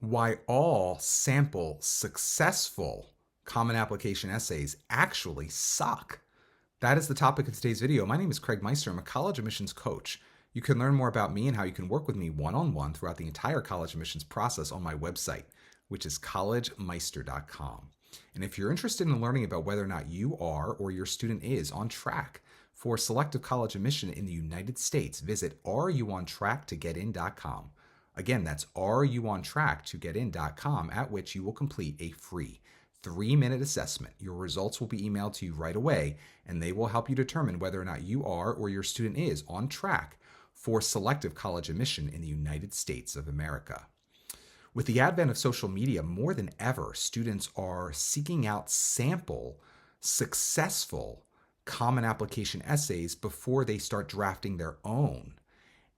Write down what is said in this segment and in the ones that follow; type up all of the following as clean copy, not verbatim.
Why all sample successful common application essays actually suck. That is the topic of today's video. My name is Craig Meister. I'm a college admissions coach. You can learn more about me and how you can work with me one-on-one throughout the entire college admissions process on my website, which is collegemeister.com. And if you're interested in learning about whether or not you are or your student is on track for selective college admission in the United States, visit areyouontracktogetin.com. Again, that's areyouontracktogetin.com, at which you will complete a free 3-minute assessment. Your results will be emailed to you right away, and they will help you determine whether or not you are or your student is on track for selective college admission in the United States of America. With the advent of social media, more than ever, students are seeking out sample, successful common application essays before they start drafting their own.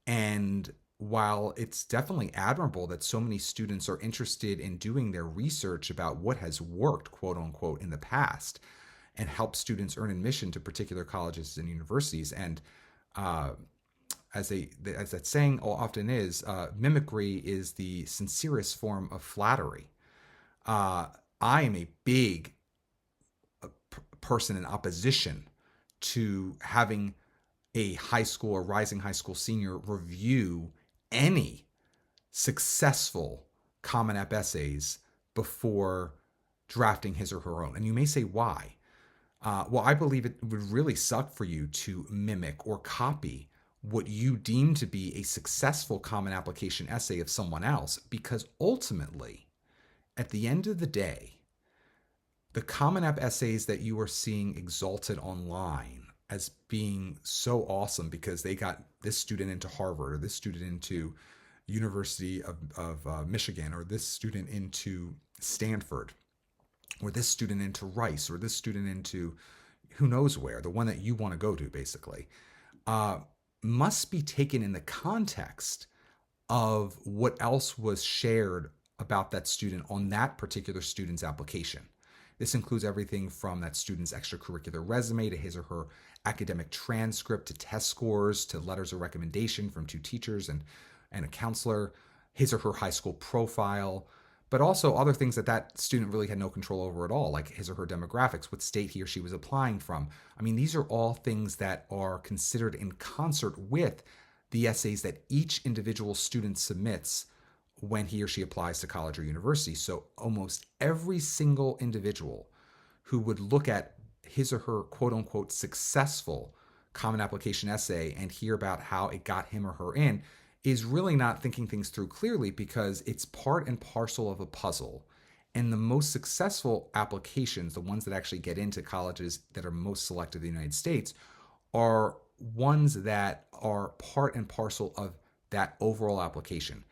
And while it's definitely admirable that so many students are interested in doing their research about what has worked, quote unquote, in the past and help students earn admission to particular colleges and universities, and as that saying often is, mimicry is the sincerest form of flattery. I am a big person in opposition to having a high school or rising high school senior review any successful Common App essays before drafting his or her own. And you may say, why? Well, I believe it would really suck for you to mimic or copy what you deem to be a successful common application essay of someone else, because ultimately, at the end of the day, the Common App essays that you are seeing exalted online as being so awesome because they got this student into Harvard, or this student into University of Michigan, or this student into Stanford, or this student into Rice, or this student into who knows where, the one that you want to go to, basically, must be taken in the context of what else was shared about that student on that particular student's application. This includes everything from that student's extracurricular resume to his or her academic transcript to test scores to letters of recommendation from 2 teachers and a counselor, his or her high school profile, but also other things that student really had no control over at all, like his or her demographics, what state he or she was applying from. I mean, these are all things that are considered in concert with the essays that each individual student submits when he or she applies to college or university. So almost every single individual who would look at his or her quote unquote successful common application essay and hear about how it got him or her in is really not thinking things through clearly, because it's part and parcel of a puzzle. And the most successful applications, the ones that actually get into colleges that are most selective in the United States, are ones that are part and parcel of that overall application.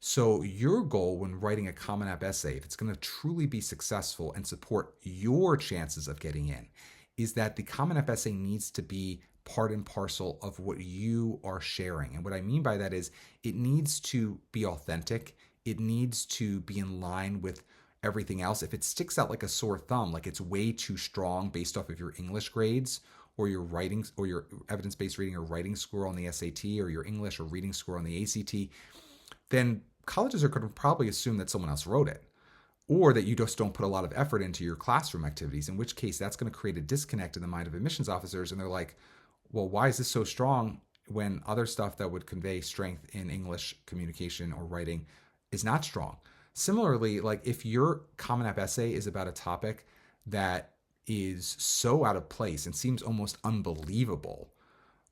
So your goal when writing a Common App essay, if it's going to truly be successful and support your chances of getting in, is that the Common App essay needs to be part and parcel of what you are sharing. And what I mean by that is it needs to be authentic. It needs to be in line with everything else. If it sticks out like a sore thumb, like it's way too strong based off of your English grades or your writing or your evidence-based reading or writing score on the SAT, or your English or reading score on the ACT, then colleges are going to probably assume that someone else wrote it, or that you just don't put a lot of effort into your classroom activities, in which case that's going to create a disconnect in the mind of admissions officers. And they're like, well, why is this so strong when other stuff that would convey strength in English communication or writing is not strong? Similarly, like if your Common App essay is about a topic that is so out of place and seems almost unbelievable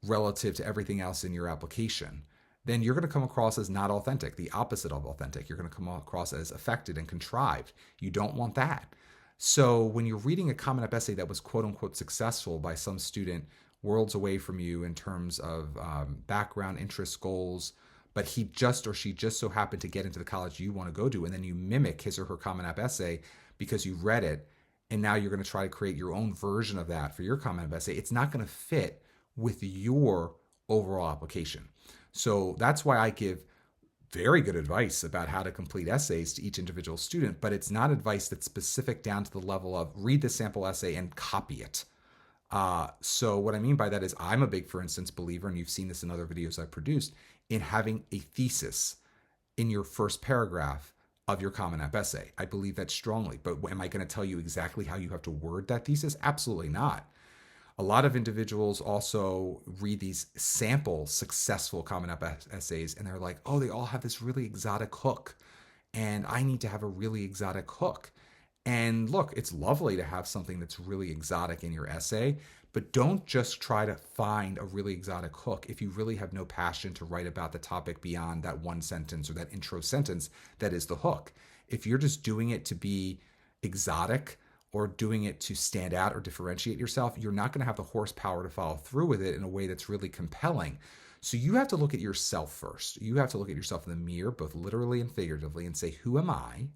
relative to everything else in your application, then you're going to come across as not authentic, the opposite of authentic. You're going to come across as affected and contrived. You don't want that. So when you're reading a Common App essay that was quote unquote successful by some student worlds away from you in terms of background, interests, goals, but he just or she just so happened to get into the college you want to go to, and then you mimic his or her Common App essay because you read it, and now you're going to try to create your own version of that for your Common App essay, it's not going to fit with your overall application. So that's why I give very good advice about how to complete essays to each individual student, but it's not advice that's specific down to the level of read the sample essay and copy it. So what I mean by that is I'm a big, for instance, believer, and you've seen this in other videos I've produced, in having a thesis in your first paragraph of your Common App essay. I believe that strongly. But am I going to tell you exactly how you have to word that thesis? Absolutely not. A lot of individuals also read these sample successful Common App essays and they're like, oh, they all have this really exotic hook. And I need to have a really exotic hook. And look, it's lovely to have something that's really exotic in your essay, but don't just try to find a really exotic hook if you really have no passion to write about the topic beyond that one sentence or that intro sentence that is the hook. If you're just doing it to be exotic or doing it to stand out or differentiate yourself, you're not going to have the horsepower to follow through with it in a way that's really compelling. So you have to look at yourself first. You have to look at yourself in the mirror, both literally and figuratively, and say, who am I?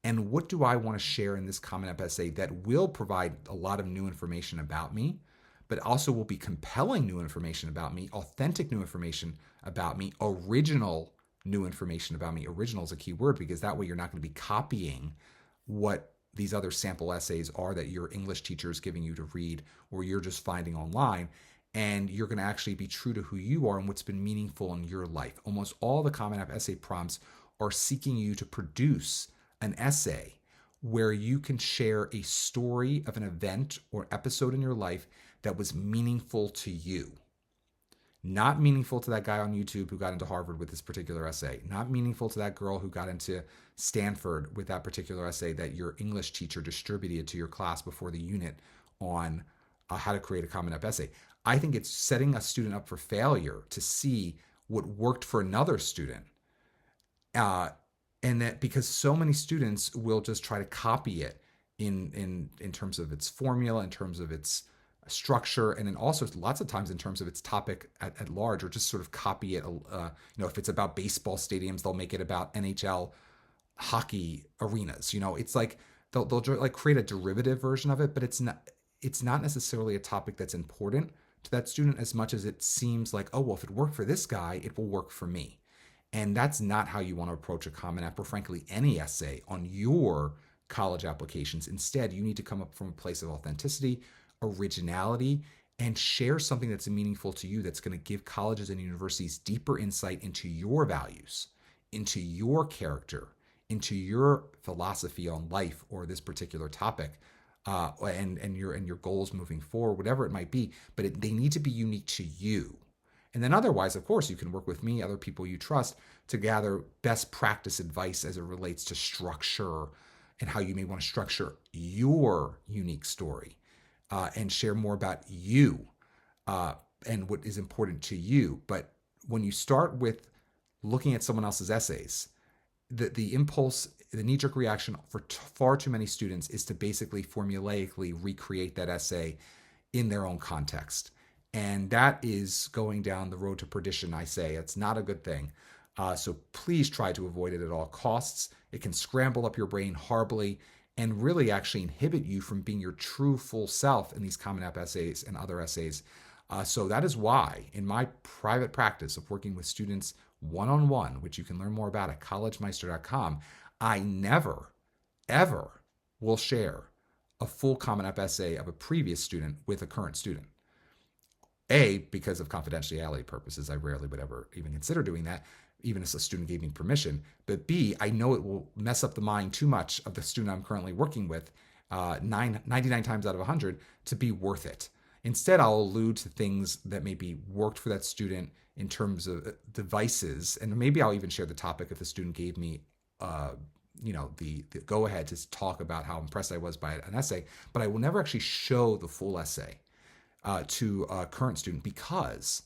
And what do I want to share in this Common App essay that will provide a lot of new information about me, but also will be compelling new information about me, authentic new information about me, original new information about me. Original is a key word because that way you're not going to be copying what these other sample essays are that your English teacher is giving you to read or you're just finding online. And you're going to actually be true to who you are and what's been meaningful in your life. Almost all the Common App essay prompts are seeking you to produce an essay where you can share a story of an event or episode in your life that was meaningful to you. Not meaningful to that guy on YouTube who got into Harvard with this particular essay. Not meaningful to that girl who got into Stanford with that particular essay that your English teacher distributed to your class before the unit on how to create a Common App essay. I think it's setting a student up for failure to see what worked for another student. And that because so many students will just try to copy it in terms of its formula, in terms of its structure, and then also lots of times in terms of its topic at large, or just sort of copy it. If it's about baseball stadiums, they'll make it about NHL hockey arenas. It's like they'll like create a derivative version of it, but it's not necessarily a topic that's important to that student as much as it seems like, oh, well, if it worked for this guy, it will work for me. And that's not how you want to approach a Common App or frankly any essay on your college applications. Instead, you need to come up from a place of authenticity, originality, and share something that's meaningful to you that's going to give colleges and universities deeper insight into your values, into your character, into your philosophy on life or this particular topic, and your goals moving forward, whatever it might be. But they need to be unique to you. And then otherwise, of course, you can work with me, other people you trust, to gather best practice advice as it relates to structure and how you may want to structure your unique story and share more about you and what is important to you. But when you start with looking at someone else's essays, the impulse, the knee-jerk reaction for far too many students is to basically formulaically recreate that essay in their own context. And that is going down the road to perdition, I say. It's not a good thing. So please try to avoid it at all costs. It can scramble up your brain horribly and really actually inhibit you from being your true full self in these Common App essays and other essays. So that is why in my private practice of working with students one-on-one, which you can learn more about at collegemeister.com, I never, ever will share a full Common App essay of a previous student with a current student. A, because of confidentiality purposes, I rarely would ever even consider doing that, even if a student gave me permission. But B, I know it will mess up the mind too much of the student I'm currently working with 99 times out of 100 to be worth it. Instead, I'll allude to things that maybe worked for that student in terms of devices, and maybe I'll even share the topic if the student gave me the go-ahead to talk about how impressed I was by an essay, but I will never actually show the full essay to a current student because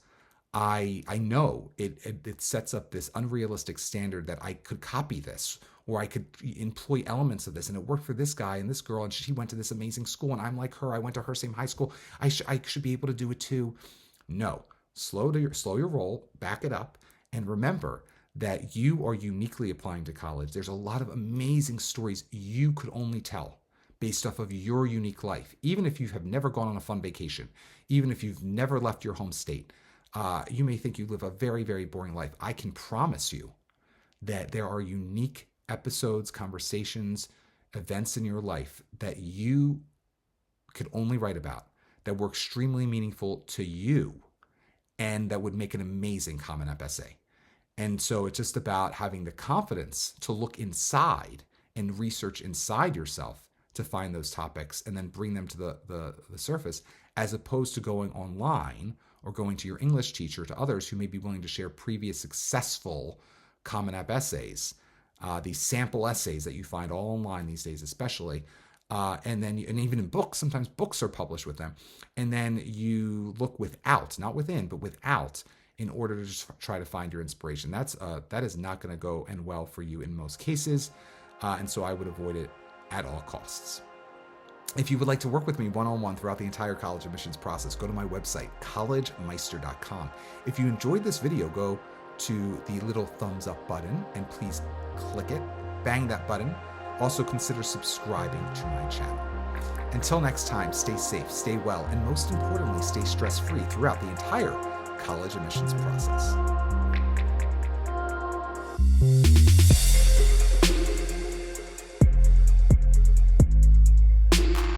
I know it sets up this unrealistic standard that I could copy this or I could employ elements of this, and it worked for this guy and this girl, and she went to this amazing school, and I'm like her. I went to her same high school. I should be able to do it too. No, slow your roll, back it up, and remember that you are uniquely applying to college. There's a lot of amazing stories you could only tell based off of your unique life. Even if you have never gone on a fun vacation, even if you've never left your home state, you may think you live a very, very boring life. I can promise you that there are unique episodes, conversations, events in your life that you could only write about that were extremely meaningful to you and that would make an amazing Common App essay. And so it's just about having the confidence to look inside and research inside yourself to find those topics and then bring them to the surface, as opposed to going online or going to your English teacher, to others who may be willing to share previous successful Common App essays, these sample essays that you find all online these days, especially. And even in books, sometimes books are published with them. And then you look without, not within, but without, in order to just try to find your inspiration. That is not going to go end well for you in most cases. And so I would avoid it at all costs. If you would like to work with me one-on-one throughout the entire college admissions process, go to my website, collegemeister.com. If you enjoyed this video, go to the little thumbs up button and please click it, bang that button. Also consider subscribing to my channel. Until next time, stay safe, stay well, and most importantly, stay stress-free throughout the entire college admissions process.